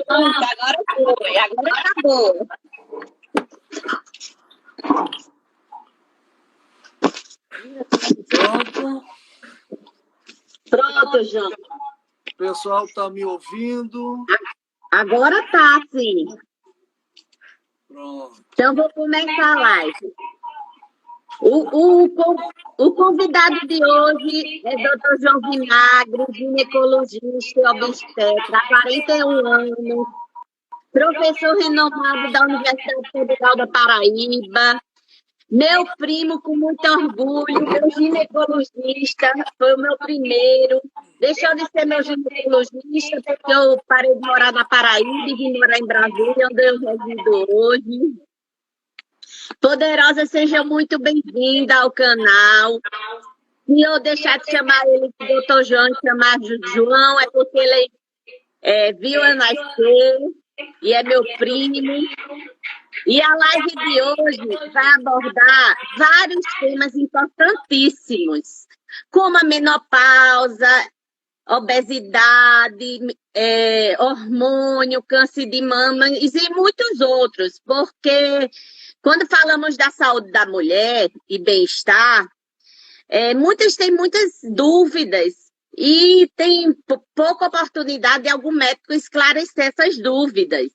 Pronto, agora foi. Agora acabou. Pronto. Pronto, João. O pessoal está me ouvindo? Agora tá, sim. Pronto. Então, vou começar a live. O convidado de hoje é Dr. João Vinagre, ginecologista e obstetra, há 41 anos, professor renomado da Universidade Federal da Paraíba, meu primo com muito orgulho, meu ginecologista, foi o meu primeiro. Deixou de ser meu ginecologista porque eu parei de morar na Paraíba e vim morar em Brasília, onde eu resido hoje. Poderosa, seja muito bem-vinda ao canal. Se eu deixar de chamar ele de Dr. João e chamar João, é porque ele viu eu nascer e é meu primo. E a live de hoje vai abordar vários temas importantíssimos, como a menopausa, obesidade, hormônio, câncer de mama e muitos outros, porque quando falamos da saúde da mulher e bem-estar, muitas têm muitas dúvidas e tem pouca oportunidade de algum médico esclarecer essas dúvidas.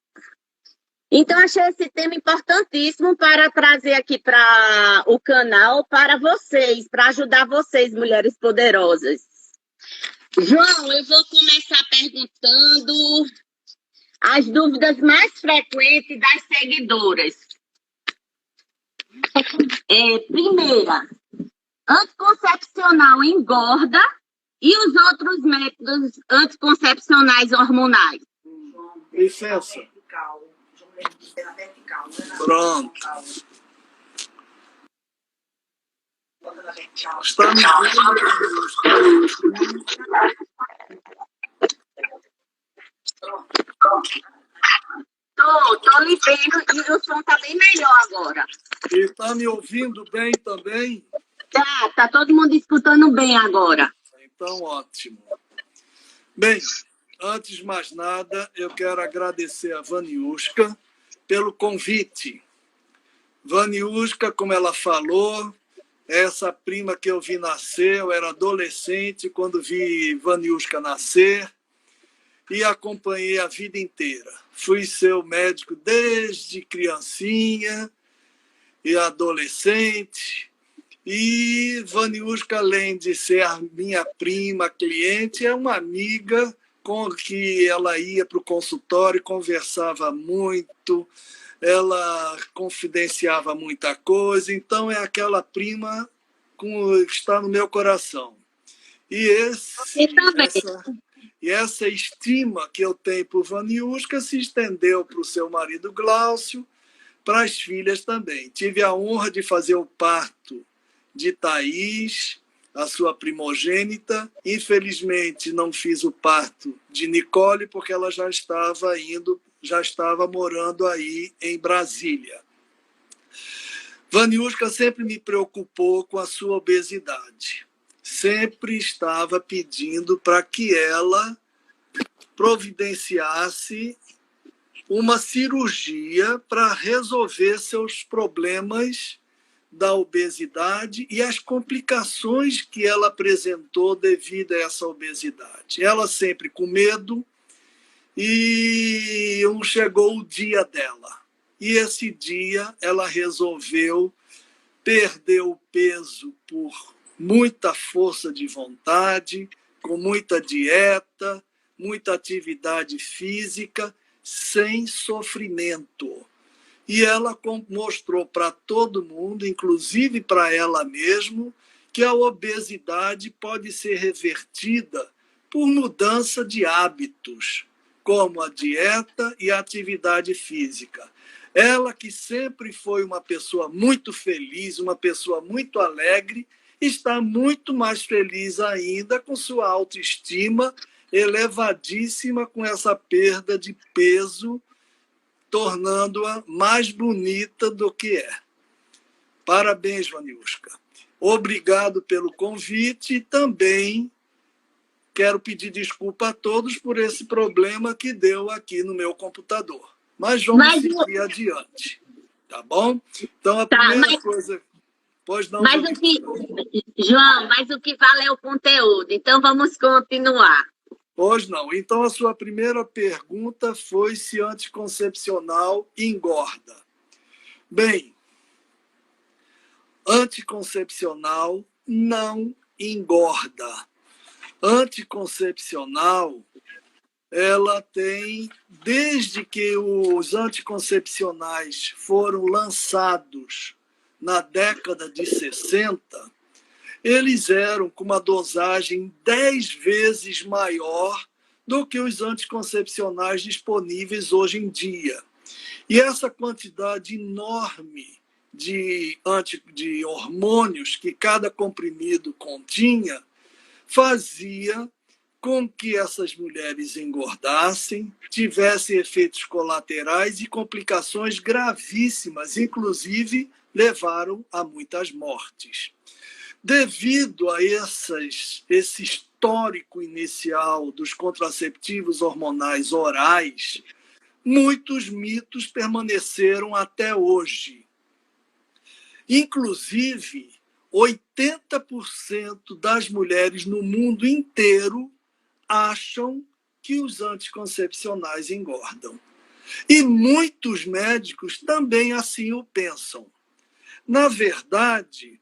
Então, achei esse tema importantíssimo para trazer aqui para o canal para vocês, para ajudar vocês, mulheres poderosas. João, eu vou começar perguntando as dúvidas mais frequentes das seguidoras. Primeira, anticoncepcional engorda e os outros métodos anticoncepcionais hormonais? Licença. Pronto. Está me vendo? Tô lhe vendo e o som está bem melhor agora. E está me ouvindo bem também? Tá todo mundo escutando bem agora. Então, ótimo. Bem, antes de mais nada, eu quero agradecer a Vaniushka pelo convite. Vaniushka, como ela falou, essa prima que eu vi nascer, eu era adolescente quando vi Vaniushka nascer e acompanhei a vida inteira. Fui seu médico desde criancinha e adolescente. E Vaniushka, além de ser a minha prima, cliente, é uma amiga com que ela ia para o consultório e conversava muito, ela confidenciava muita coisa, então é aquela prima que está no meu coração. E essa estima que eu tenho por Vaniushka se estendeu para o seu marido Glaucio, para as filhas também. Tive a honra de fazer o parto de Thaís, a sua primogênita. Infelizmente, não fiz o parto de Nicole, porque ela já estava morando aí em Brasília. Vaniushka sempre me preocupou com a sua obesidade. Sempre estava pedindo para que ela providenciasse uma cirurgia para resolver seus problemas da obesidade e as complicações que ela apresentou devido a essa obesidade. Ela sempre com medo e chegou o dia dela. E esse dia ela resolveu perder o peso por muita força de vontade, com muita dieta, muita atividade física, sem sofrimento. E ela mostrou para todo mundo, inclusive para ela mesma, que a obesidade pode ser revertida por mudança de hábitos, como a dieta e a atividade física. Ela, que sempre foi uma pessoa muito feliz, uma pessoa muito alegre, está muito mais feliz ainda com sua autoestima elevadíssima com essa perda de peso, tornando-a mais bonita do que é. Parabéns, Vaniushka. Obrigado pelo convite e também quero pedir desculpa a todos por esse problema que deu aqui no meu computador. Mas vamos seguir adiante, tá bom? Então, a primeira coisa... Pois não, mas João, mas o que vale é o conteúdo, então vamos continuar. Pois não. Então, a sua primeira pergunta foi se anticoncepcional engorda. Bem, anticoncepcional não engorda. Anticoncepcional, ela tem, desde que os anticoncepcionais foram lançados na década de 60, eles eram com uma dosagem 10 vezes maior do que os anticoncepcionais disponíveis hoje em dia. E essa quantidade enorme de hormônios que cada comprimido continha fazia com que essas mulheres engordassem, tivessem efeitos colaterais e complicações gravíssimas, inclusive levaram a muitas mortes. Devido a esse histórico inicial dos contraceptivos hormonais orais, muitos mitos permaneceram até hoje. Inclusive, 80% das mulheres no mundo inteiro acham que os anticoncepcionais engordam. E muitos médicos também assim o pensam. Na verdade,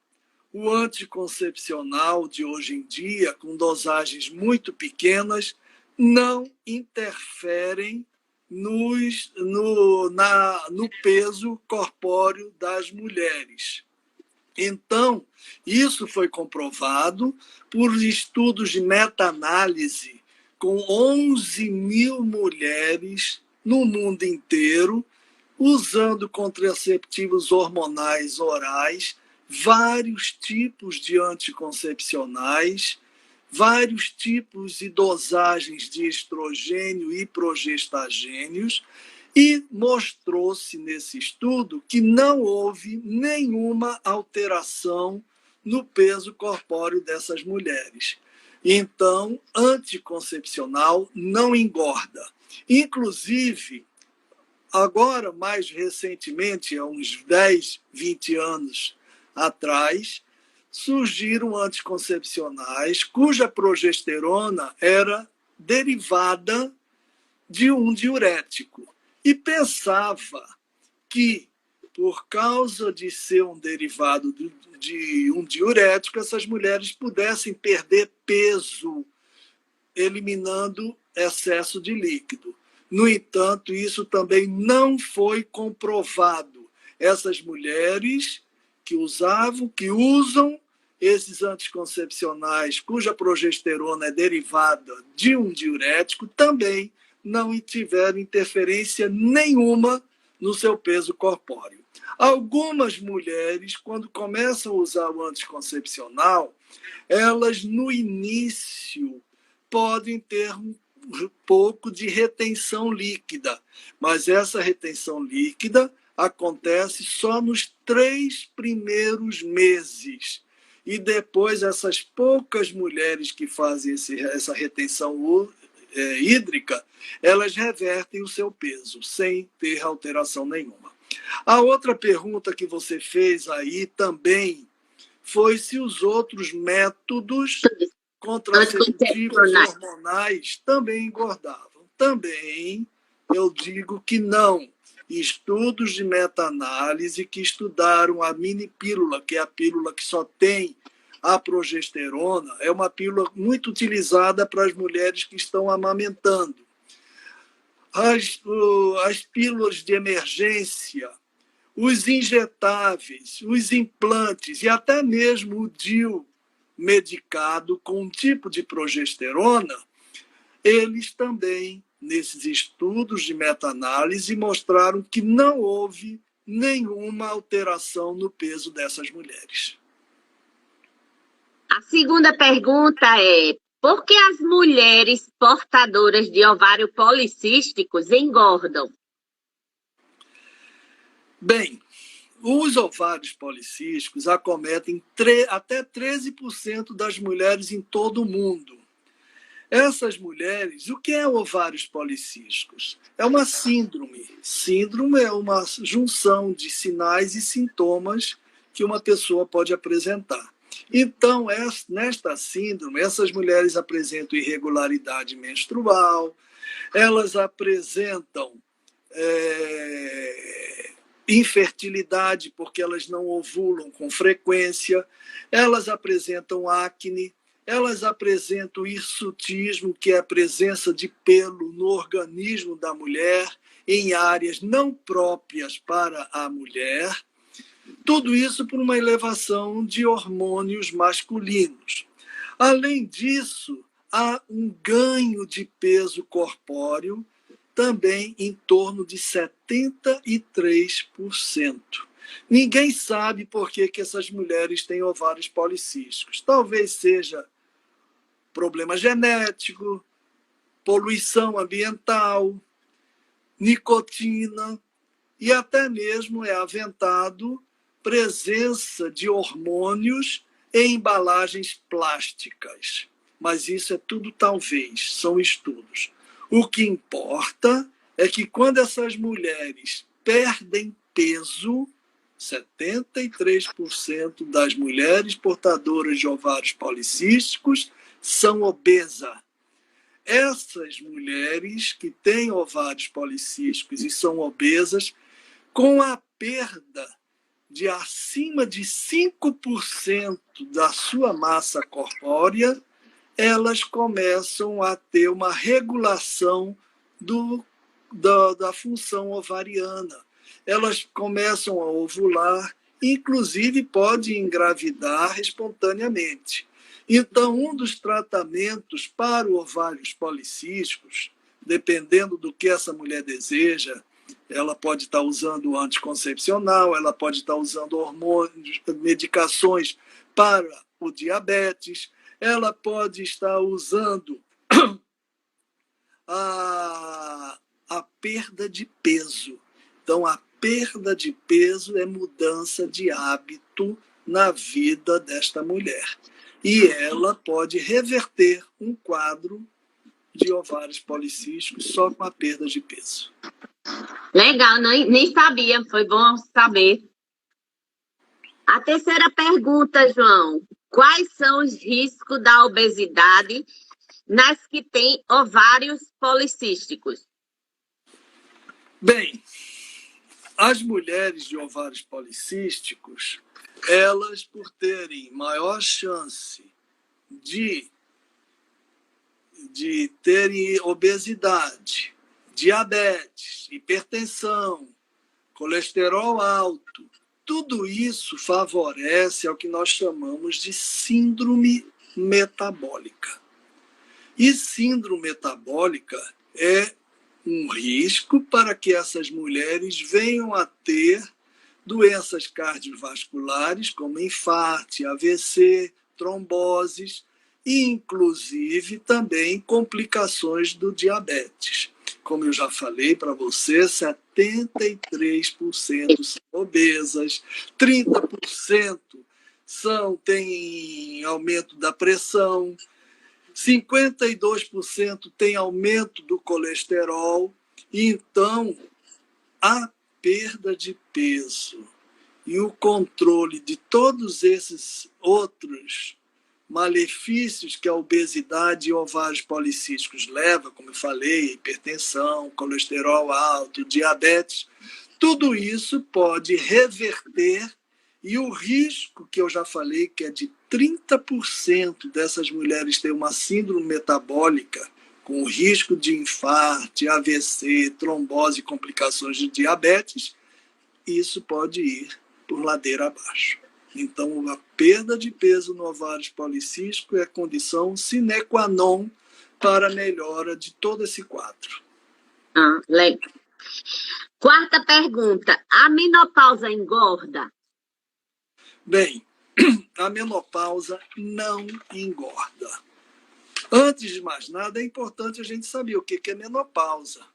o anticoncepcional de hoje em dia, com dosagens muito pequenas, não interferem no peso corpóreo das mulheres. Então, isso foi comprovado por estudos de meta-análise com 11 mil mulheres no mundo inteiro, usando contraceptivos hormonais orais, vários tipos de anticoncepcionais, vários tipos e dosagens de estrogênio e progestagênios, e mostrou-se nesse estudo que não houve nenhuma alteração no peso corpóreo dessas mulheres. Então, anticoncepcional não engorda. Inclusive, agora, mais recentemente, há uns 10, 20 anos atrás, surgiram anticoncepcionais cuja progesterona era derivada de um diurético. E pensava que, por causa de ser um derivado de um diurético, essas mulheres pudessem perder peso, eliminando excesso de líquido. No entanto, isso também não foi comprovado. Essas mulheres que usam esses anticoncepcionais, cuja progesterona é derivada de um diurético, também não tiveram interferência nenhuma no seu peso corpóreo. Algumas mulheres, quando começam a usar o anticoncepcional, elas, no início, podem ter um pouco de retenção líquida, mas essa retenção líquida acontece só nos 3 primeiros meses. E depois, essas poucas mulheres que fazem essa retenção hídrica, elas revertem o seu peso, sem ter alteração nenhuma. A outra pergunta que você fez aí também foi se os outros métodos contraceptivos hormonais também engordavam. Também eu digo que não. Estudos de meta-análise que estudaram a minipílula, que é a pílula que só tem a progesterona, é uma pílula muito utilizada para as mulheres que estão amamentando. As pílulas de emergência, os injetáveis, os implantes e até mesmo o DIU medicado com um tipo de progesterona, eles também, nesses estudos de meta-análise, mostraram que não houve nenhuma alteração no peso dessas mulheres. A segunda pergunta é: por que as mulheres portadoras de ovário policísticos engordam? Bem, os ovários policísticos acometem até 13% das mulheres em todo o mundo. Essas mulheres, o que é ovários policísticos? É uma síndrome. Síndrome é uma junção de sinais e sintomas que uma pessoa pode apresentar. Então, nesta síndrome, essas mulheres apresentam irregularidade menstrual, elas apresentam infertilidade porque elas não ovulam com frequência, elas apresentam acne, elas apresentam hirsutismo, que é a presença de pelo no organismo da mulher, em áreas não próprias para a mulher. Tudo isso por uma elevação de hormônios masculinos. Além disso, há um ganho de peso corpóreo, também em torno de 73%. Ninguém sabe por que essas mulheres têm ovários policísticos. Talvez seja problema genético, poluição ambiental, nicotina e até mesmo é aventado presença de hormônios em embalagens plásticas. Mas isso é tudo talvez, são estudos. O que importa é que quando essas mulheres perdem peso, 73% das mulheres portadoras de ovários policísticos são obesas. Essas mulheres que têm ovários policísticos e são obesas, com a perda de acima de 5% da sua massa corpórea, elas começam a ter uma regulação da função ovariana. Elas começam a ovular, inclusive pode engravidar espontaneamente. Então, um dos tratamentos para ovários policísticos, dependendo do que essa mulher deseja, ela pode estar usando anticoncepcional, ela pode estar usando hormônios, medicações para o diabetes, ela pode estar usando a perda de peso. Então, a perda de peso é mudança de hábito na vida desta mulher. E ela pode reverter um quadro de ovários policísticos só com a perda de peso. Legal, nem sabia, foi bom saber. A terceira pergunta, João. Quais são os riscos da obesidade nas que têm ovários policísticos? Bem, as mulheres de ovários policísticos, elas, por terem maior chance de terem obesidade, diabetes, hipertensão, colesterol alto, tudo isso favorece ao que nós chamamos de síndrome metabólica. E síndrome metabólica é um risco para que essas mulheres venham a ter doenças cardiovasculares, como infarto, AVC, tromboses, e inclusive também complicações do diabetes. Como eu já falei para você, 73% são obesas, 30% têm aumento da pressão, 52% tem aumento do colesterol. Então, a perda de peso e o controle de todos esses outros malefícios que a obesidade e ovários policísticos leva, como eu falei, hipertensão, colesterol alto, diabetes, tudo isso pode reverter, e o risco que eu já falei, que é de 30% dessas mulheres ter uma síndrome metabólica, com risco de infarto, AVC, trombose e complicações de diabetes, isso pode ir por ladeira abaixo. Então, a perda de peso no ovários policístico é condição sine qua non para a melhora de todo esse quadro. Legal. Quarta pergunta. A menopausa engorda? Bem, a menopausa não engorda. Antes de mais nada, é importante a gente saber o que é menopausa.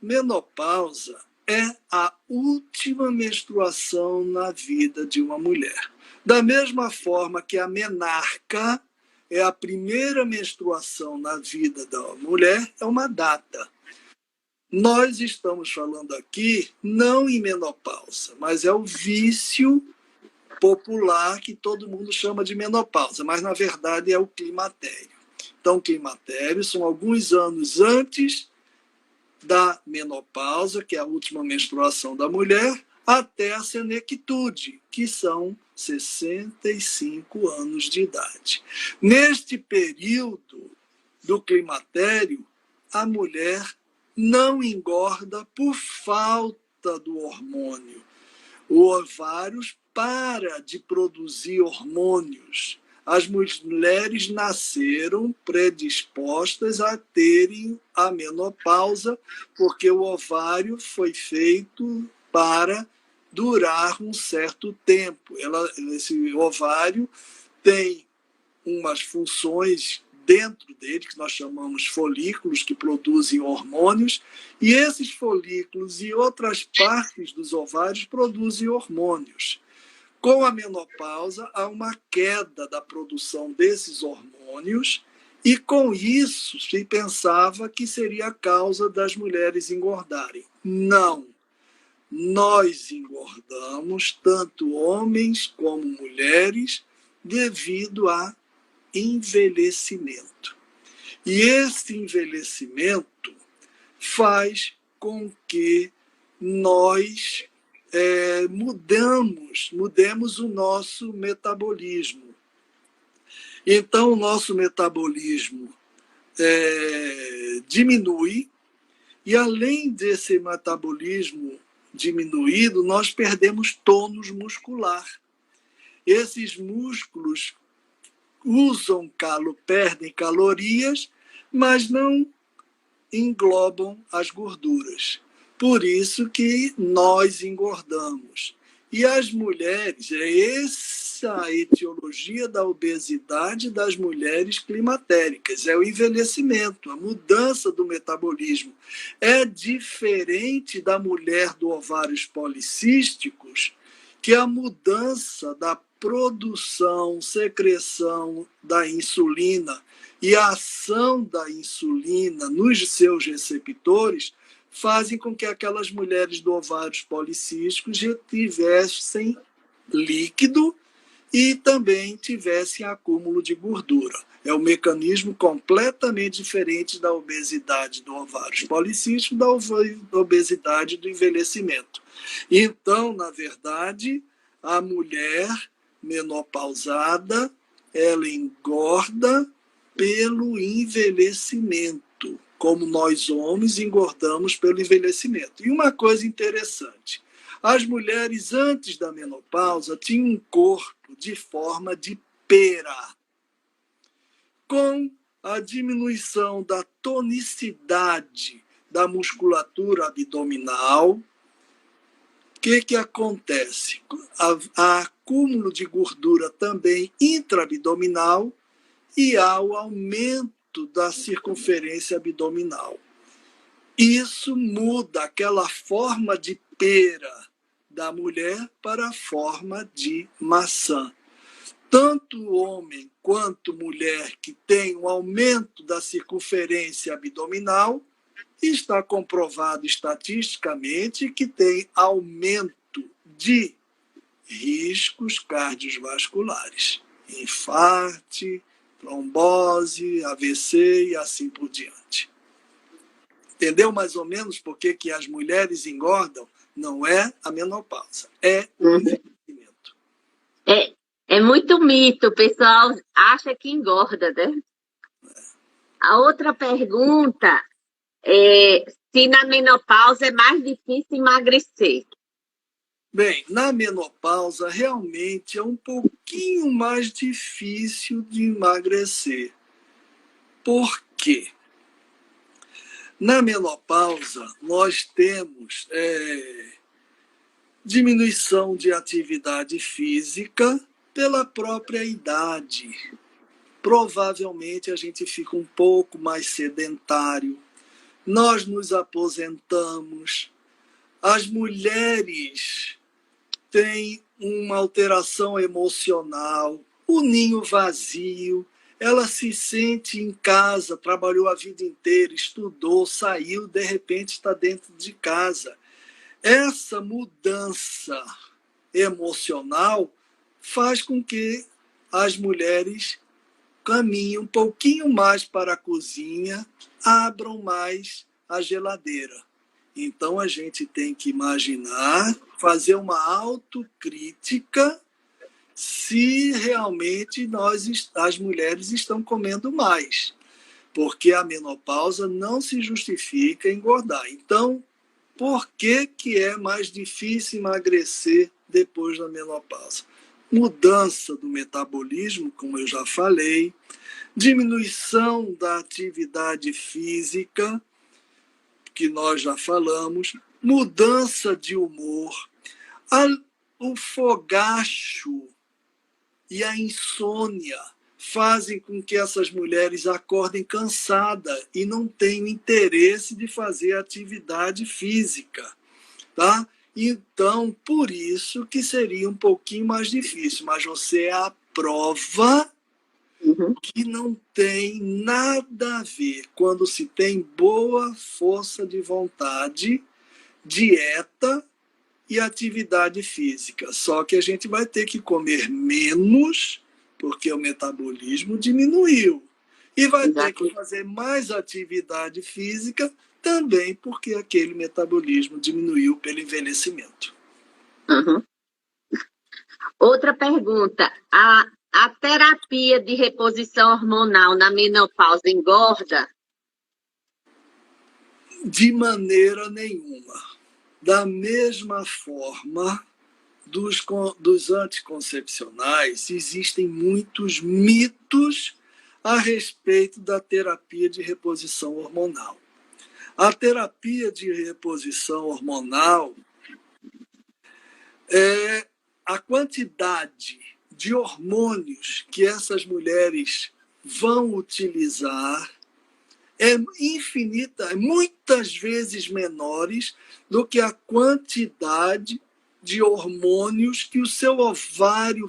Menopausa é a última menstruação na vida de uma mulher. Da mesma forma que a menarca é a primeira menstruação na vida da mulher, é uma data. Nós estamos falando aqui não em menopausa, mas é o vício popular que todo mundo chama de menopausa, mas na verdade é o climatério. Então, o climatério são alguns anos antes da menopausa, que é a última menstruação da mulher, até a senectude, que são 65 anos de idade. Neste período do climatério, a mulher não engorda por falta do hormônio. O ovário para de produzir hormônios. As mulheres nasceram predispostas a terem a menopausa, porque o ovário foi feito para durar um certo tempo. Esse ovário tem umas funções dentro dele, que nós chamamos folículos, que produzem hormônios, e esses folículos e outras partes dos ovários produzem hormônios. Com a menopausa, há uma queda da produção desses hormônios, e com isso se pensava que seria a causa das mulheres engordarem. Não. Nós engordamos, tanto homens como mulheres, devido a envelhecimento. E esse envelhecimento faz com que nós mudemos o nosso metabolismo. Então, o nosso metabolismo diminui, e além desse metabolismo diminuído, nós perdemos tônus muscular. Esses músculos perdem calorias, mas não englobam as gorduras. Por isso que nós engordamos. E as mulheres, é essa a etiologia da obesidade das mulheres climatéricas, é o envelhecimento, a mudança do metabolismo. É diferente da mulher do ovários policísticos, que a mudança da produção, secreção da insulina e a ação da insulina nos seus receptores fazem com que aquelas mulheres do ovários policísticos tivessem líquido e também tivessem acúmulo de gordura. É um mecanismo completamente diferente da obesidade do ovários policístico, da obesidade do envelhecimento. Então, na verdade, a mulher menopausada, ela engorda pelo envelhecimento, como nós homens engordamos pelo envelhecimento. E uma coisa interessante, as mulheres antes da menopausa tinham um corpo de forma de pera. Com a diminuição da tonicidade da musculatura abdominal, o que acontece? Há acúmulo de gordura também intraabdominal e há o aumento da circunferência abdominal. Isso muda aquela forma de pera da mulher para a forma de maçã. Tanto homem quanto mulher que tem um aumento da circunferência abdominal, está comprovado estatisticamente que tem aumento de riscos cardiovasculares, infarto, trombose, AVC e assim por diante. Entendeu mais ou menos por que as mulheres engordam? Não é a menopausa, é o envelhecimento. É muito mito, o pessoal acha que engorda, né? A outra pergunta é se na menopausa é mais difícil emagrecer. Bem, na menopausa realmente é um pouquinho mais difícil de emagrecer. Por quê? Na menopausa, nós temos diminuição de atividade física pela própria idade. Provavelmente a gente fica um pouco mais sedentário. Nós nos aposentamos. As mulheres têm uma alteração emocional, o ninho vazio. ela se sente em casa, trabalhou a vida inteira, estudou, saiu, de repente está dentro de casa. Essa mudança emocional faz com que as mulheres caminhem um pouquinho mais para a cozinha, abram mais a geladeira. Então, a gente tem que imaginar, fazer uma autocrítica se realmente as mulheres estão comendo mais, porque a menopausa não se justifica engordar. Então, por que é mais difícil emagrecer depois da menopausa? Mudança do metabolismo, como eu já falei, diminuição da atividade física, que nós já falamos, mudança de humor, o fogacho e a insônia fazem com que essas mulheres acordem cansadas e não tenham interesse de fazer atividade física, tá? Então, por isso que seria um pouquinho mais difícil, mas você é a prova que não tem nada a ver quando se tem boa força de vontade, dieta e atividade física. Só que a gente vai ter que comer menos, porque o metabolismo diminuiu. E vai ter que fazer mais atividade física também, porque aquele metabolismo diminuiu pelo envelhecimento. Uhum. Outra pergunta. A terapia de reposição hormonal na menopausa engorda? De maneira nenhuma. Da mesma forma, dos anticoncepcionais, existem muitos mitos a respeito da terapia de reposição hormonal. A terapia de reposição hormonal é a quantidade de hormônios que essas mulheres vão utilizar é infinita, muitas vezes menores do que a quantidade de hormônios que o seu ovário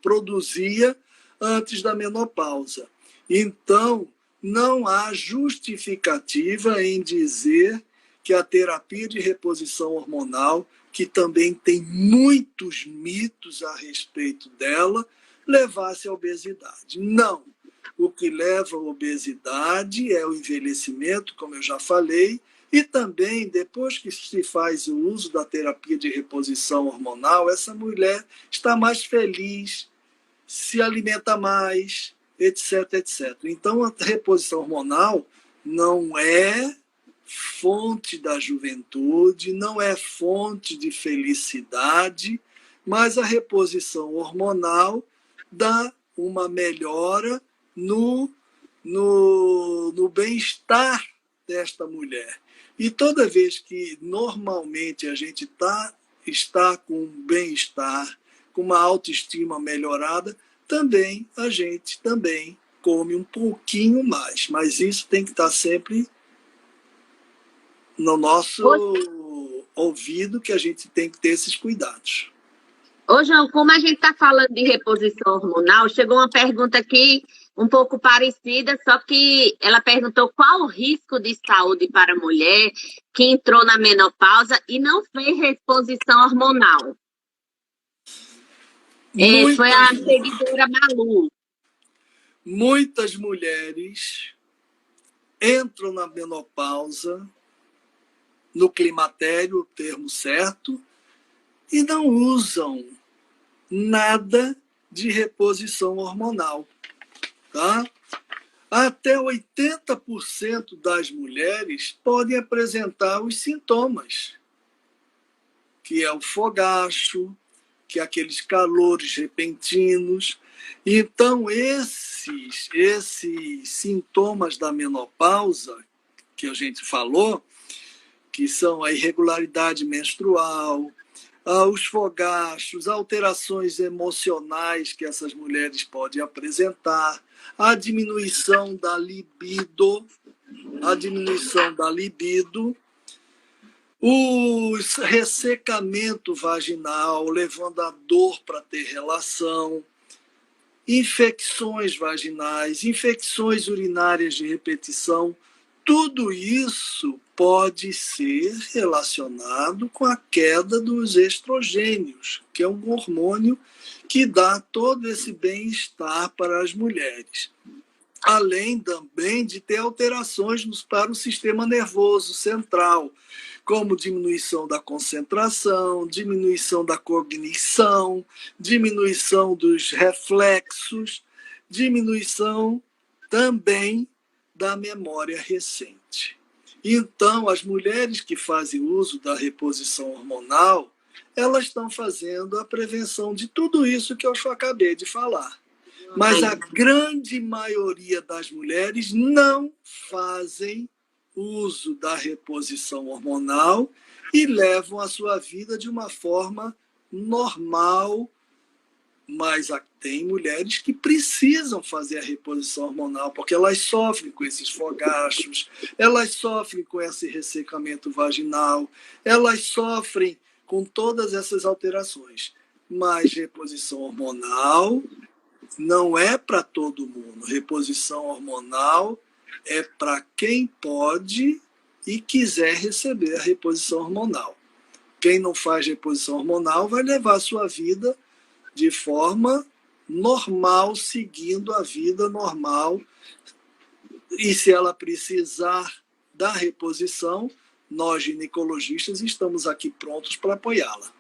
produzia antes da menopausa. Então, não há justificativa em dizer que a terapia de reposição hormonal, que também tem muitos mitos a respeito dela, levasse à obesidade. Não. O que leva à obesidade é o envelhecimento, como eu já falei, e também, depois que se faz o uso da terapia de reposição hormonal, essa mulher está mais feliz, se alimenta mais, etc, etc. Então, a reposição hormonal não é fonte da juventude, não é fonte de felicidade, mas a reposição hormonal dá uma melhora no bem-estar desta mulher. E toda vez que normalmente a gente está com bem-estar, com uma autoestima melhorada, também a gente também come um pouquinho mais. Mas isso tem que estar sempre no nosso ouvido, que a gente tem que ter esses cuidados. Ô, João, como a gente está falando de reposição hormonal, chegou uma pergunta aqui um pouco parecida, só que ela perguntou qual o risco de saúde para a mulher que entrou na menopausa e não fez reposição hormonal. Foi a seguidora Malu. Muitas mulheres entram na menopausa, no climatério, o termo certo, e não usam nada de reposição hormonal. Tá? Até 80% das mulheres podem apresentar os sintomas, que é o fogacho, que é aqueles calores repentinos. Então, esses sintomas da menopausa, que a gente falou, que são a irregularidade menstrual, os fogachos, alterações emocionais que essas mulheres podem apresentar, a diminuição da libido, o ressecamento vaginal, levando a dor para ter relação, infecções vaginais, infecções urinárias de repetição, tudo isso pode ser relacionado com a queda dos estrogênios, que é um hormônio que dá todo esse bem-estar para as mulheres. Além também de ter alterações para o sistema nervoso central, como diminuição da concentração, diminuição da cognição, diminuição dos reflexos, diminuição também da memória recente. Então, as mulheres que fazem uso da reposição hormonal, elas estão fazendo a prevenção de tudo isso que eu acabei de falar. Mas a grande maioria das mulheres não fazem uso da reposição hormonal e levam a sua vida de uma forma normal, mas tem mulheres que precisam fazer a reposição hormonal, porque elas sofrem com esses fogachos, elas sofrem com esse ressecamento vaginal, elas sofrem com todas essas alterações. Mas reposição hormonal não é para todo mundo. Reposição hormonal é para quem pode e quiser receber a reposição hormonal. Quem não faz reposição hormonal vai levar a sua vida de forma normal, seguindo a vida normal. E se ela precisar da reposição, nós ginecologistas estamos aqui prontos para apoiá-la.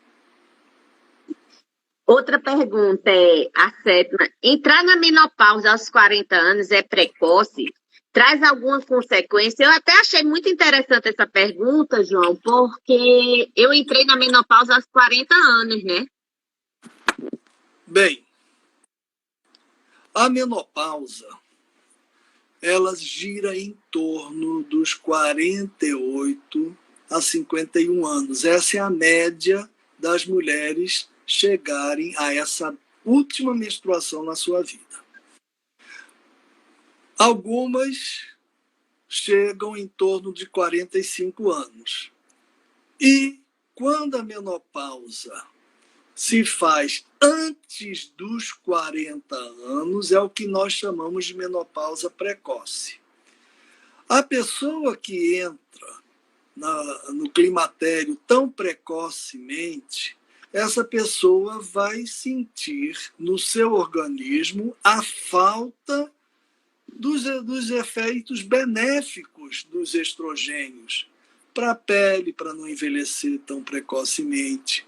Outra pergunta é a sétima. Entrar na menopausa aos 40 anos é precoce? Traz alguma consequência? Eu até achei muito interessante essa pergunta, João, porque eu entrei na menopausa aos 40 anos, né? Bem, a menopausa, ela gira em torno dos 48 a 51 anos. Essa é a média das mulheres chegarem a essa última menstruação na sua vida. Algumas chegam em torno de 45 anos. E quando a menopausa se faz antes dos 40 anos, é o que nós chamamos de menopausa precoce. A pessoa que entra no climatério tão precocemente, essa pessoa vai sentir no seu organismo a falta dos efeitos benéficos dos estrogênios para a pele, para não envelhecer tão precocemente,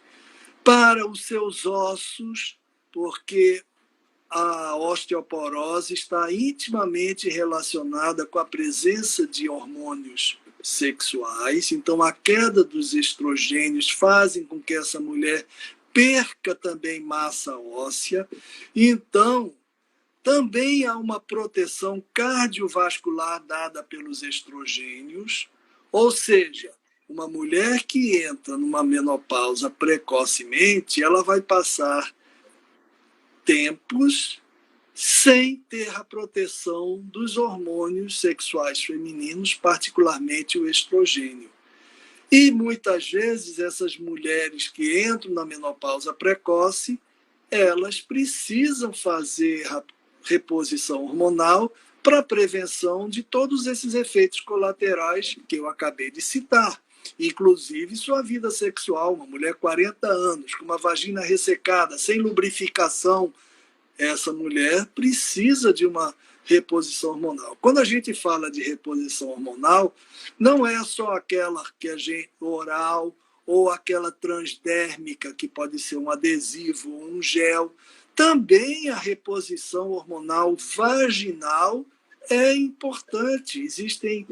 para os seus ossos, porque a osteoporose está intimamente relacionada com a presença de hormônios sexuais. Então, a queda dos estrogênios fazem com que essa mulher perca também massa óssea. Então, também há uma proteção cardiovascular dada pelos estrogênios, ou seja, uma mulher que entra numa menopausa precocemente, ela vai passar tempos sem ter a proteção dos hormônios sexuais femininos, particularmente o estrogênio. E muitas vezes essas mulheres que entram na menopausa precoce, elas precisam fazer a reposição hormonal para prevenção de todos esses efeitos colaterais que eu acabei de citar. Inclusive sua vida sexual, uma mulher 40 anos, com uma vagina ressecada, sem lubrificação, essa mulher precisa de uma reposição hormonal. Quando a gente fala de reposição hormonal, não é só aquela que a gente oral ou aquela transdérmica, que pode ser um adesivo ou um gel. Também a reposição hormonal vaginal é importante. Existem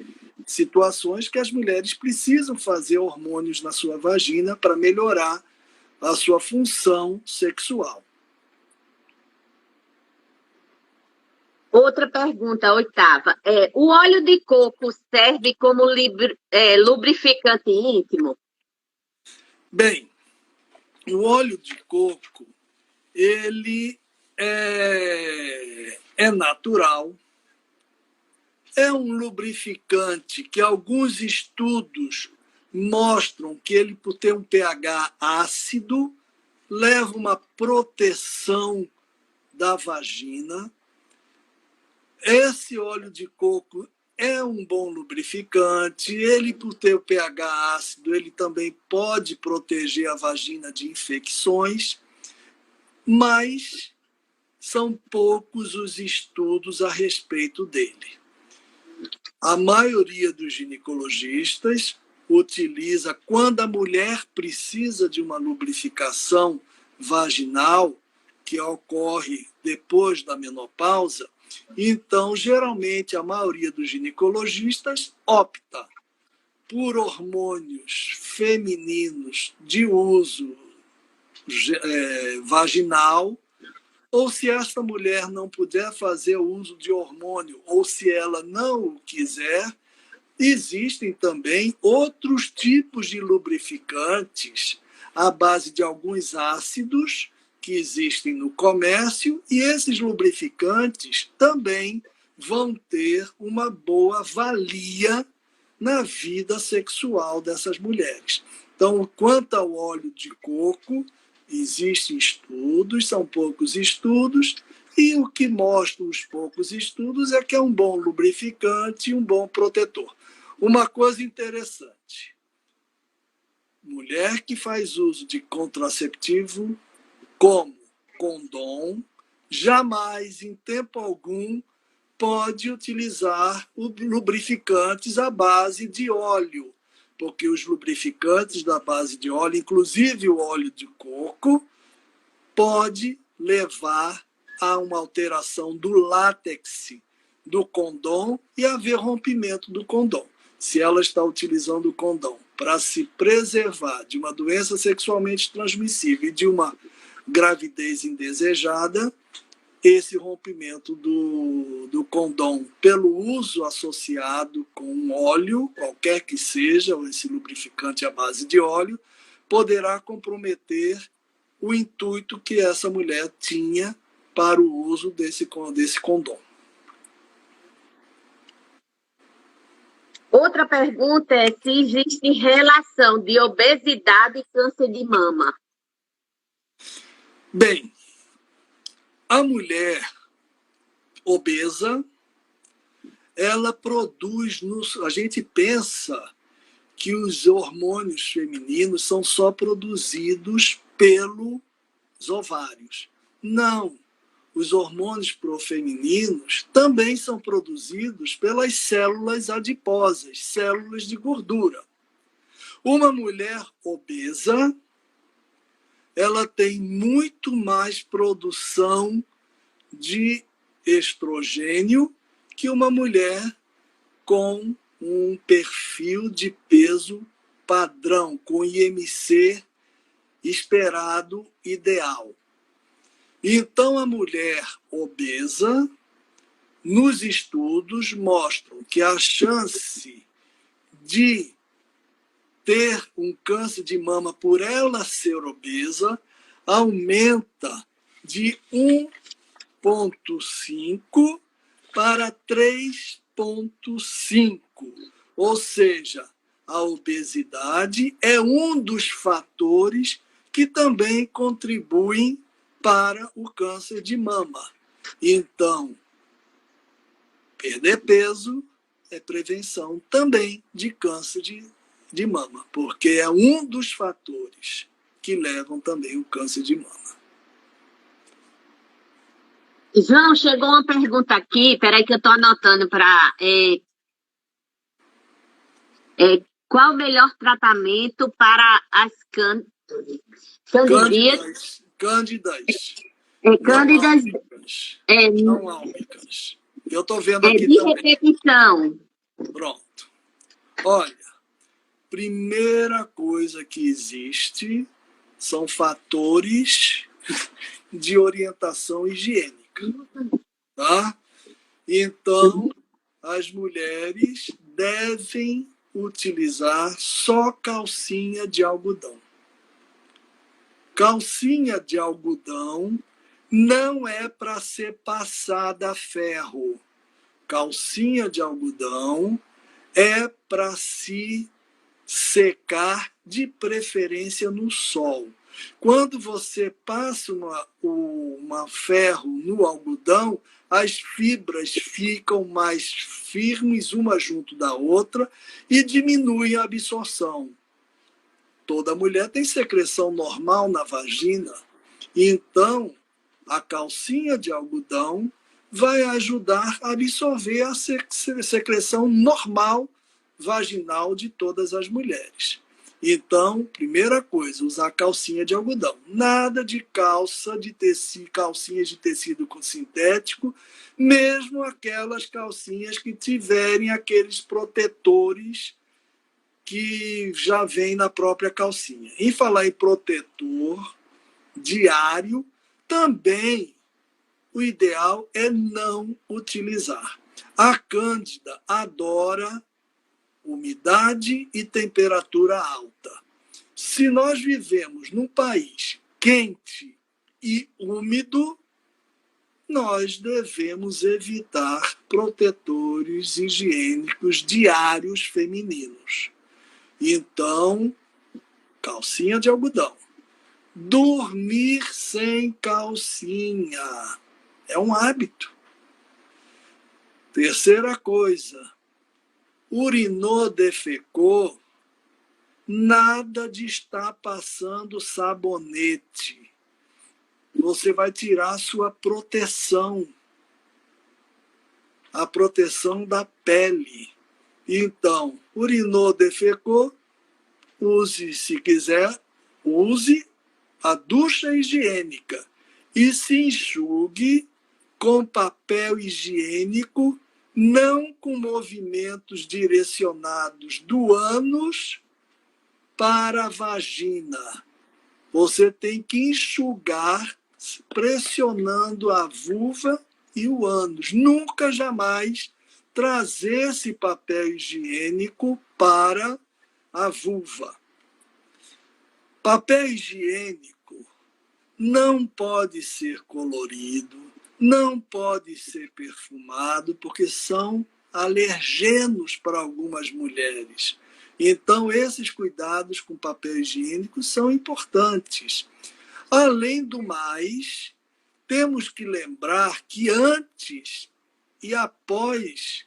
situações que as mulheres precisam fazer hormônios na sua vagina para melhorar a sua função sexual. Outra pergunta, a oitava. O óleo de coco serve como lubrificante íntimo? Bem, o óleo de coco, ele é natural, é um lubrificante que alguns estudos mostram que ele, por ter um pH ácido, leva uma proteção da vagina. Esse óleo de coco é um bom lubrificante. Ele, por ter o pH ácido, ele também pode proteger a vagina de infecções, mas são poucos os estudos a respeito dele. A maioria dos ginecologistas utiliza, quando a mulher precisa de uma lubrificação vaginal, que ocorre depois da menopausa, então, geralmente, a maioria dos ginecologistas opta por hormônios femininos de uso vaginal, ou se esta mulher não puder fazer o uso de hormônio, ou se ela não o quiser, existem também outros tipos de lubrificantes à base de alguns ácidos que existem no comércio, e esses lubrificantes também vão ter uma boa valia na vida sexual dessas mulheres. Então, quanto ao óleo de coco, existem estudos, são poucos estudos, e o que mostram os poucos estudos é que é um bom lubrificante e um bom protetor. Uma coisa interessante, mulher que faz uso de contraceptivo como condom, jamais, em tempo algum, pode utilizar lubrificantes à base de óleo, porque os lubrificantes da base de óleo, inclusive o óleo de coco, pode levar a uma alteração do látex do condom e haver rompimento do condom. Se ela está utilizando o condom para se preservar de uma doença sexualmente transmissível e de uma gravidez indesejada, esse rompimento do condom pelo uso associado com um óleo, qualquer que seja, ou esse lubrificante à base de óleo, poderá comprometer o intuito que essa mulher tinha para o uso desse condom. Outra pergunta é se existe relação de obesidade e câncer de mama. Bem, a mulher obesa, ela produz, a gente pensa que os hormônios femininos são só produzidos pelos ovários. Não, os hormônios profemininos também são produzidos pelas células adiposas, células de gordura. Uma mulher obesa, ela tem muito mais produção de estrogênio que uma mulher com um perfil de peso padrão, com IMC esperado ideal. Então, a mulher obesa, nos estudos, mostram que a chance de ter um câncer de mama por ela ser obesa aumenta de 1,5 para 3,5. Ou seja, a obesidade é um dos fatores que também contribuem para o câncer de mama. Então, perder peso é prevenção também de câncer de mama, porque é um dos fatores que levam também o câncer de mama. João, chegou uma pergunta aqui, peraí que eu estou anotando para... qual o melhor tratamento para as candidíases? Cândidas. Cândidas Não álmicas. Eu estou vendo aqui de também. repetição. Pronto. Olha, primeira coisa que existe são fatores de orientação higiênica. Tá? Então, as mulheres devem utilizar só calcinha de algodão. Calcinha de algodão não é para ser passada a ferro. Calcinha de algodão é para se secar, de preferência no sol. Quando você passa uma ferro no algodão, as fibras ficam mais firmes uma junto da outra e diminui a absorção. Toda mulher tem secreção normal na vagina, então a calcinha de algodão vai ajudar a absorver a secreção normal vaginal de todas as mulheres. Então, primeira coisa, usar calcinha de algodão. Nada de calcinhas de tecido sintético, mesmo aquelas calcinhas que tiverem aqueles protetores que já vem na própria calcinha. Em falar em protetor diário, também o ideal é não utilizar. A Cândida adora umidade e temperatura alta. Se nós vivemos num país quente e úmido, nós devemos evitar protetores higiênicos diários femininos. Então, calcinha de algodão. Dormir sem calcinha é um hábito. Terceira coisa, urinou, defecou, nada de estar passando sabonete. Você vai tirar a sua proteção, a proteção da pele. Então, urinou, defecou, use, se quiser, use a ducha higiênica e se enxugue com papel higiênico, não com movimentos direcionados do ânus para a vagina. Você tem que enxugar pressionando a vulva e o ânus. Nunca, jamais trazer esse papel higiênico para a vulva. Papel higiênico não pode ser colorido, não pode ser perfumado, porque são alergenos para algumas mulheres. Então, esses cuidados com papel higiênico são importantes. Além do mais, temos que lembrar que antes e após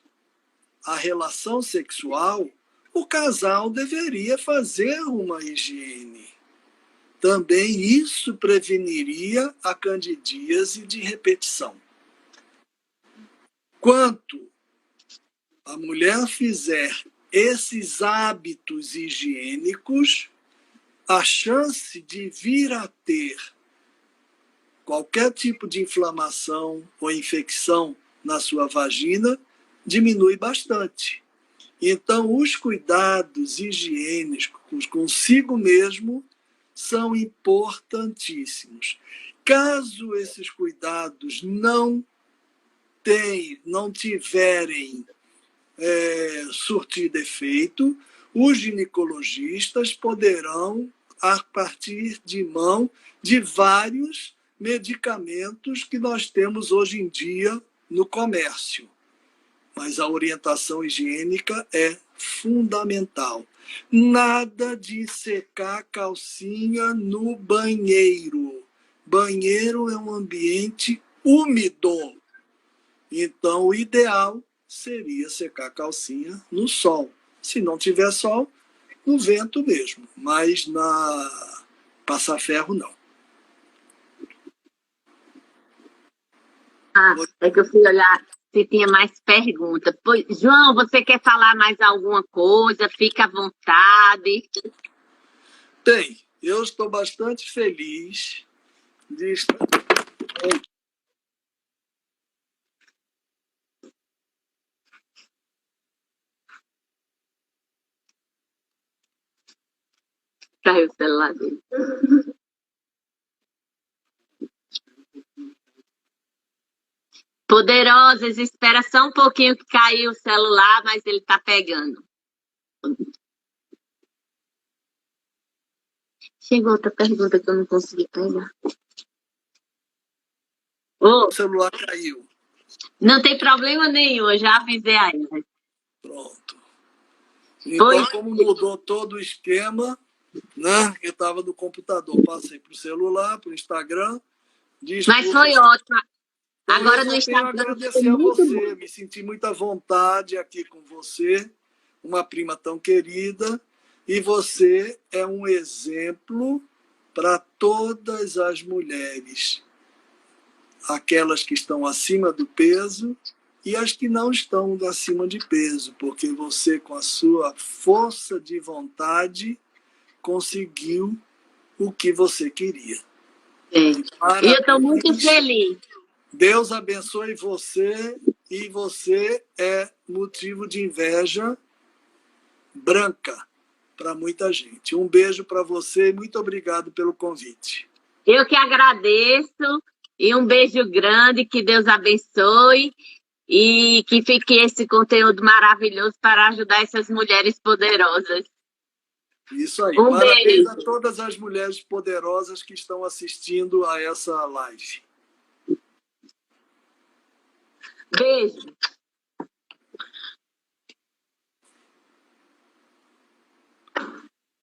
a relação sexual, o casal deveria fazer uma higiene. Também isso preveniria a candidíase de repetição. Quanto a mulher fizer esses hábitos higiênicos, a chance de vir a ter qualquer tipo de inflamação ou infecção na sua vagina diminui bastante. Então, os cuidados higiênicos consigo mesmo são importantíssimos. Caso esses cuidados não tiverem surtido efeito, os ginecologistas poderão, a partir de mão de vários medicamentos que nós temos hoje em dia no comércio. Mas a orientação higiênica é fundamental. Nada de secar calcinha no banheiro. Banheiro é um ambiente úmido. Então, o ideal seria secar a calcinha no sol. Se não tiver sol, no vento mesmo. Mas na passar ferro, não. É que eu fui olhar se tinha mais perguntas. Pois, João, você quer falar mais alguma coisa? Fica à vontade. Bem, eu estou bastante feliz de estar... Caiu o celular dele. Poderosas, espera só um pouquinho que caiu o celular, mas ele está pegando. Chegou outra pergunta que eu não consegui pegar. O celular caiu. Não tem problema nenhum, eu já avisei a ele. Pronto. Então, como mudou todo o esquema, né? Eu estava no computador, passei para o celular, para o Instagram. Desculpa. Mas foi ótimo. Então, Agora eu no só tenho a Instagram ficou agradecer a muito você, bom. me senti muita vontade aqui com você, uma prima tão querida, e você é um exemplo para todas as mulheres, aquelas que estão acima do peso e as que não estão acima de peso, porque você, com a sua força de vontade, conseguiu o que você queria. É. E eu estou muito feliz. Deus abençoe você, e você é motivo de inveja branca para muita gente. Um beijo para você e muito obrigado pelo convite. Eu que agradeço e um beijo grande, que Deus abençoe e que fique esse conteúdo maravilhoso para ajudar essas mulheres poderosas. Isso aí. Um Parabéns beijo. a todas as mulheres poderosas que estão assistindo a essa live. Beijo.